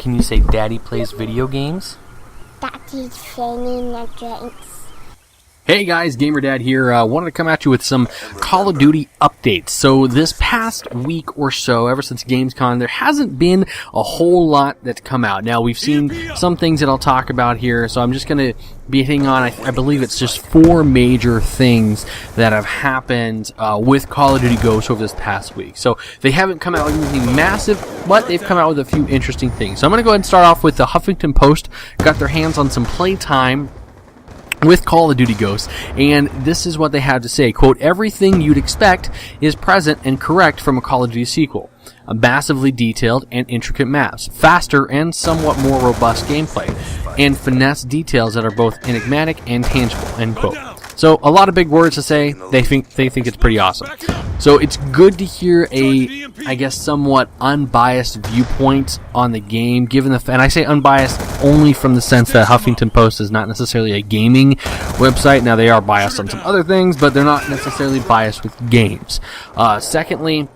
Can you say Daddy plays video games? Daddy's training the drinks. Hey guys, GamerDad here. Wanted to come at you with some Call of Duty updates. So this past week or so, ever since Gamescom, there hasn't been a whole lot that's come out. Now, we've seen some things that I'll talk about here, so I'm just going to be hitting on, I believe it's just 4 major things that have happened with Call of Duty Ghosts over this past week. So they haven't come out with anything massive, but they've come out with a few interesting things. So I'm going to go ahead and start off with the Huffington Post. Got their hands on some playtime with Call of Duty Ghosts, and this is what they had to say. Quote, "Everything you'd expect is present and correct from a Call of Duty sequel. Massively detailed and intricate maps, faster and somewhat more robust gameplay, and finesse details that are both enigmatic and tangible." End quote. So a lot of big words to say. They think it's pretty awesome. So it's good to hear a, I guess, somewhat unbiased viewpoint on the game, given the and I say unbiased only from the sense that Huffington Post is not necessarily a gaming website. Now they are biased on some other things, but they're not necessarily biased with games. Secondly,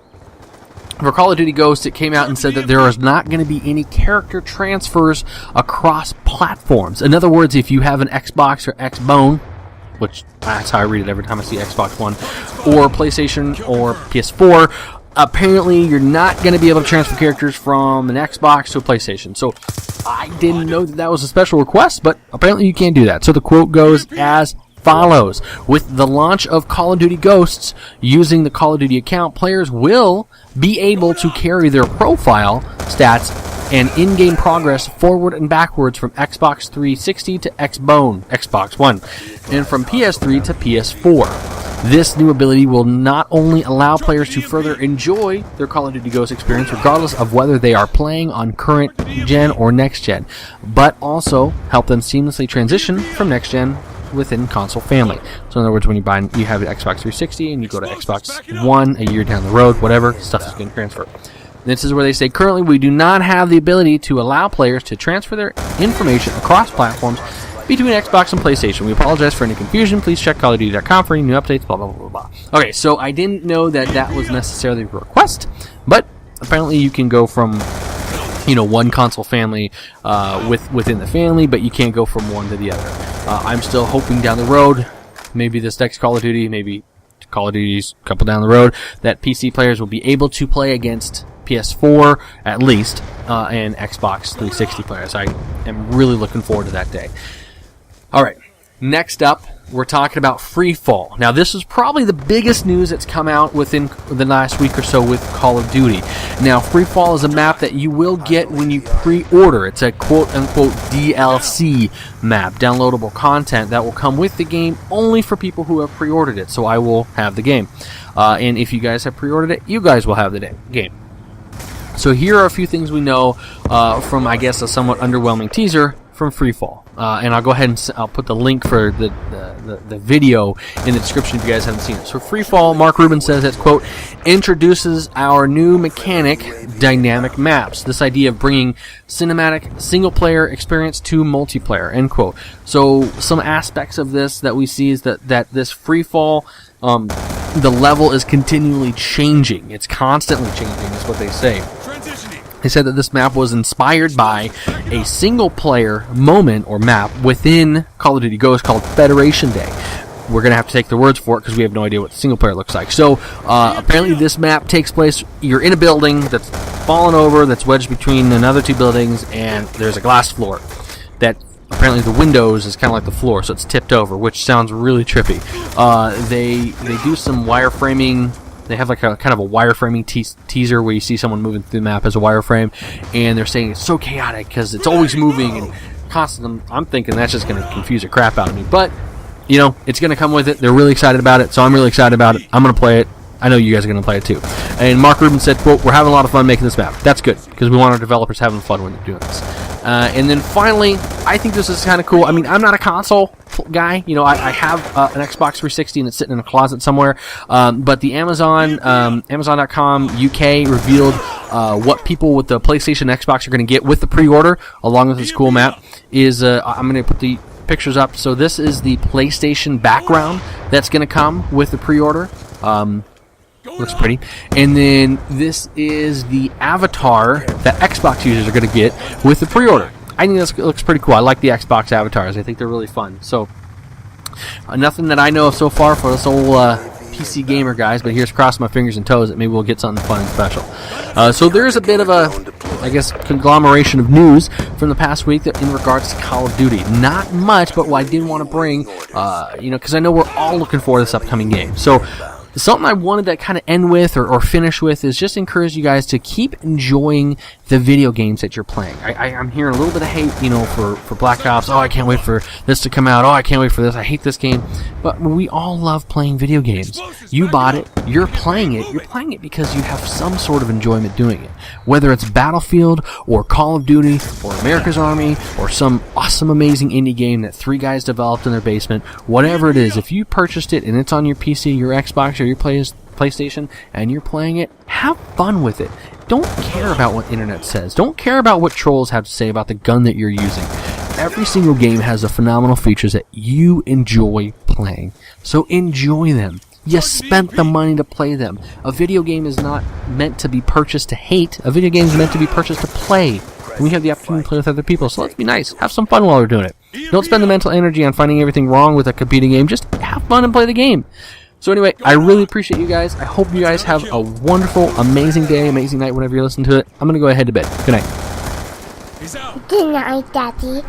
for Call of Duty Ghosts, it came out and said that there is not going to be any character transfers across platforms. In other words, if you have an Xbox or Xbone, which that's how I read it every time I see Xbox One, or PlayStation or PS4, apparently you're not going to be able to transfer characters from an Xbox to a PlayStation. So I didn't know that was a special request, but apparently you can't do that. So the quote goes as follows: "With the launch of Call of Duty Ghosts, using the Call of Duty account, players will be able to carry their profile stats and in-game progress forward and backwards from Xbox 360 to Xbox One, and from PS3 to PS4. This new ability will not only allow players to further enjoy their Call of Duty Ghosts experience, regardless of whether they are playing on current gen or next gen, but also help them seamlessly transition from next gen within console family." So in other words, when you have an Xbox 360 and you go to Xbox One a year down the road, whatever, stuff is going to transfer. This is where they say, "Currently, we do not have the ability to allow players to transfer their information across platforms between Xbox and PlayStation. We apologize for any confusion. Please check CallOfDuty.com for any new updates, blah, blah, blah, blah." Okay, so I didn't know that was necessarily a request, but apparently you can go from, one console family within the family, but you can't go from one to the other. I'm still hoping down the road, maybe this next Call of Duty, maybe Call of Duty's a couple down the road, that PC players will be able to play against PS4 at least, and Xbox 360 players. I am really looking forward to that day. Alright, next up, we're talking about Freefall. Now, this is probably the biggest news that's come out within the last week or so with Call of Duty. Now, Freefall is a map that you will get when you pre-order. It's a quote-unquote DLC map, downloadable content that will come with the game only for people who have pre-ordered it. So I will have the game. And if you guys have pre-ordered it, you guys will have the game. So here are a few things we know from, I guess, a somewhat underwhelming teaser from Freefall. And I'll go ahead and I'll put the link for the video in the description if you guys haven't seen it. So Freefall, Mark Rubin says it's, quote, "introduces our new mechanic, dynamic maps. This idea of bringing cinematic single-player experience to multiplayer," end quote. So some aspects of this that we see is that this Freefall, the level is continually changing. It's constantly changing, is what they say. They said that this map was inspired by a single-player moment or map within Call of Duty Ghosts called Federation Day. We're going to have to take their words for it because we have no idea what the single-player looks like. So, apparently this map takes place, you're in a building that's fallen over, that's wedged between another 2 buildings, and there's a glass floor that apparently the windows is kind of like the floor, so it's tipped over, which sounds really trippy. They do some wireframing. They have like a kind of a wireframing teaser where you see someone moving through the map as a wireframe, and they're saying it's so chaotic because it's always moving and constant. I'm thinking that's just going to confuse the crap out of me, but it's going to come with it. They're really excited about it, so I'm really excited about it. I'm going to play it. I know you guys are going to play it too. And Mark Rubin said, quote, "We're having a lot of fun making this map." That's good, because we want our developers having fun when they're doing this. And then finally, I think this is kind of cool. I mean, I'm not a console guy. I have an Xbox 360 and it's sitting in a closet somewhere. But the Amazon.com UK revealed what people with the PlayStation and Xbox are going to get with the pre-order, along with this cool map. I'm going to put the pictures up. So this is the PlayStation background that's going to come with the pre-order. Looks pretty. And then this is the avatar that Xbox users are going to get with the pre-order. I think this looks pretty cool. I like the Xbox avatars. I think they're really fun. So, nothing that I know of so far for this old PC gamer guys, but here's crossing my fingers and toes that maybe we'll get something fun and special. So there's a bit of a, I guess, conglomeration of news from the past week that in regards to Call of Duty. Not much, but what I did want to bring, because I know we're all looking for this upcoming game. So something I wanted to kind of end with or finish with is just encourage you guys to keep enjoying the video games that you're playing. I'm hearing a little bit of hate, for Black Ops. Oh, I can't wait for this to come out. Oh, I can't wait for this. I hate this game. But we all love playing video games. You bought it. You're playing it. You're playing it because you have some sort of enjoyment doing it. Whether it's Battlefield or Call of Duty or America's Army or some awesome, amazing indie game that 3 guys developed in their basement, whatever it is, if you purchased it and it's on your PC, your Xbox, or your PlayStation, and you're playing it, have fun with it. Don't care about what the internet says. Don't care about what trolls have to say about the gun that you're using. Every single game has the phenomenal features that you enjoy playing. So enjoy them. You spent the money to play them. A video game is not meant to be purchased to hate. A video game is meant to be purchased to play. And we have the opportunity to play with other people, so let's be nice. Have some fun while we're doing it. Don't spend the mental energy on finding everything wrong with a competing game. Just have fun and play the game. So anyway, I really appreciate you guys. I hope you guys have a wonderful, amazing day, amazing night whenever you listen to it. I'm going to go ahead to bed. Good night. Good night, Daddy.